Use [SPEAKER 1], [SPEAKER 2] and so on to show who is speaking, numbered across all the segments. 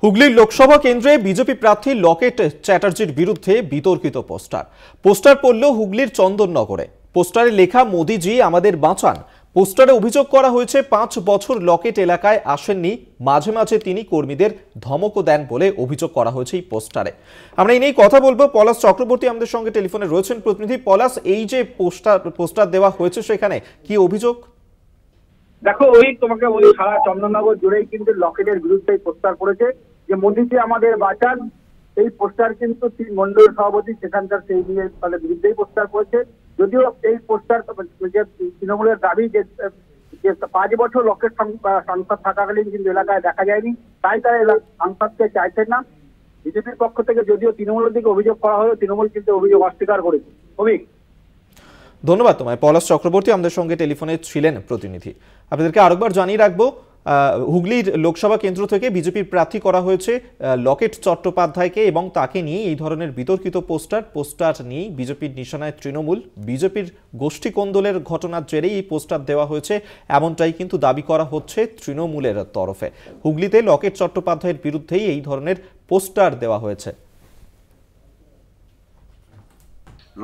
[SPEAKER 1] হুগলির লোকসভা কেন্দ্রে বিজেপি প্রার্থী লকেট চ্যাটার্জির বিরুদ্ধে বিতর্কিত পোস্টার পড়ল হুগলির চন্দননগরে। পোস্টারে লেখা মোদিজি আমাদের বাঁচান। পোস্টারে অভিযোগ করা হয়েছে 5 বছর লকেট এলাকায় আসেননি, মাঝে মাঝে তিনি কর্মীদের ধমকও দেন বলে অভিযোগ করা হয়েছে এই পোস্টারে। আমরা এই নিয়ে কথা বলবো। পলাশ চক্রবর্তী আমাদের সঙ্গে টেলিফোনে রয়েছেন। প্রতিনিধি পলাশ, এই যে পোস্টার দেওয়া হয়েছে সেখানে কি অভিযোগ?
[SPEAKER 2] দেখো, তোমাকে বলি, সারা চন্দননগর জুড়েই কিন্তু লকেটের বিরুদ্ধে পোস্টার করেছে যে মোদিজি আমাদের বাঁচান। এই পোস্টার কিন্তু মন্ডল সভাপতি সেখানকার সেই নিয়ে বিরুদ্ধেই পোস্টার করেছে। যদিও এই পোস্টার যে তৃণমূলের দাবি যে 5 বছর লকেট সংসদ থাকাকালীন কিন্তু এলাকায় দেখা যায়নি, তাই তারা সংসদকে চাইছেন না। বিজেপির পক্ষ থেকে যদিও তৃণমূলের দিকে অভিযোগ করা হলেও তৃণমূল কিন্তু অভিযোগ অস্বীকার করেছে।
[SPEAKER 1] ধন্যবাদ তোমায়। পলাশ চক্রবর্তী আমাদের সঙ্গে টেলিফোনে ছিলেন প্রতিনিধি। আপনাদেরকে আরেকবার জানিয়ে রাখবো, হুগলির লোকসভা কেন্দ্র থেকে বিজেপির প্রার্থী করা হয়েছে লকেট চট্টোপাধ্যায়কে এবং তাকে নিয়ে এই ধরনের বিতর্কিত পোস্টার নিয়ে বিজেপির নিশানায় তৃণমূল। বিজেপির গোষ্ঠী কোন্দলের ঘটনার জেরেই এই পোস্টার দেওয়া হয়েছে, এমনটাই কিন্তু দাবি করা হচ্ছে তৃণমূলের তরফে। হুগলিতে লকেট চট্টোপাধ্যায়ের বিরুদ্ধেই এই ধরনের পোস্টার দেওয়া হয়েছে।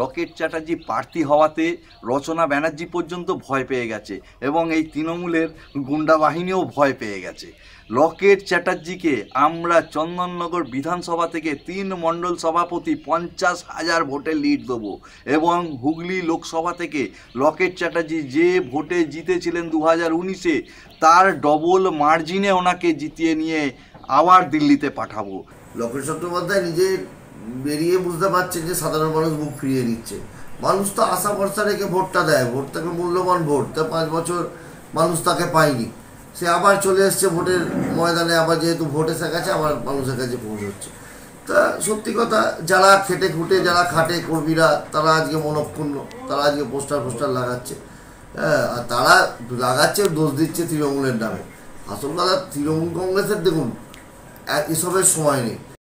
[SPEAKER 3] লকেট চ্যাটার্জি প্রার্থী হওয়াতে রচনা ব্যানার্জি পর্যন্ত ভয় পেয়ে গেছে এবং এই তৃণমূলের গুন্ডা বাহিনীও ভয় পেয়ে গেছে। লকেট চ্যাটার্জিকে আমরা চন্দননগর বিধানসভা থেকে 3 মণ্ডল সভাপতি 50,000 ভোটে লিড দেবো এবং হুগলি লোকসভা থেকে লকেট চ্যাটার্জি যে ভোটে জিতেছিলেন 2019-এ তার ডবল মার্জিনে ওনাকে জিতিয়ে নিয়ে আবার দিল্লিতে পাঠাবো।
[SPEAKER 4] লকেট চট্টোপাধ্যায় নিজে বেরিয়ে বুঝতে পারছে যে সাধারণ মানুষ মুখ ফিরিয়ে দিচ্ছে। মানুষ তো আশা ভরসা রেখে ভোটটা দেয়, ভোট তাকে মূল্যবান ভোট, তা 5 বছর মানুষ তাকে পায়নি, সে আবার চলে এসছে ভোটের ময়দানে, আবার যেহেতু ভোট এসে গেছে আবার মানুষের কাছে পৌঁছচ্ছে। তা সত্যি কথা, যারা খেটে খুঁটে যারা খাটে কর্মীরা, তারা আজকে মনক্ষুণ্ণ, তারা আজকে পোস্টার লাগাচ্ছে। হ্যাঁ, আর তারা লাগাচ্ছে, দোষ দিচ্ছে তৃণমূলের নামে। আসল কথা তৃণমূল কংগ্রেসের দেখুন এসবের সময় নেই।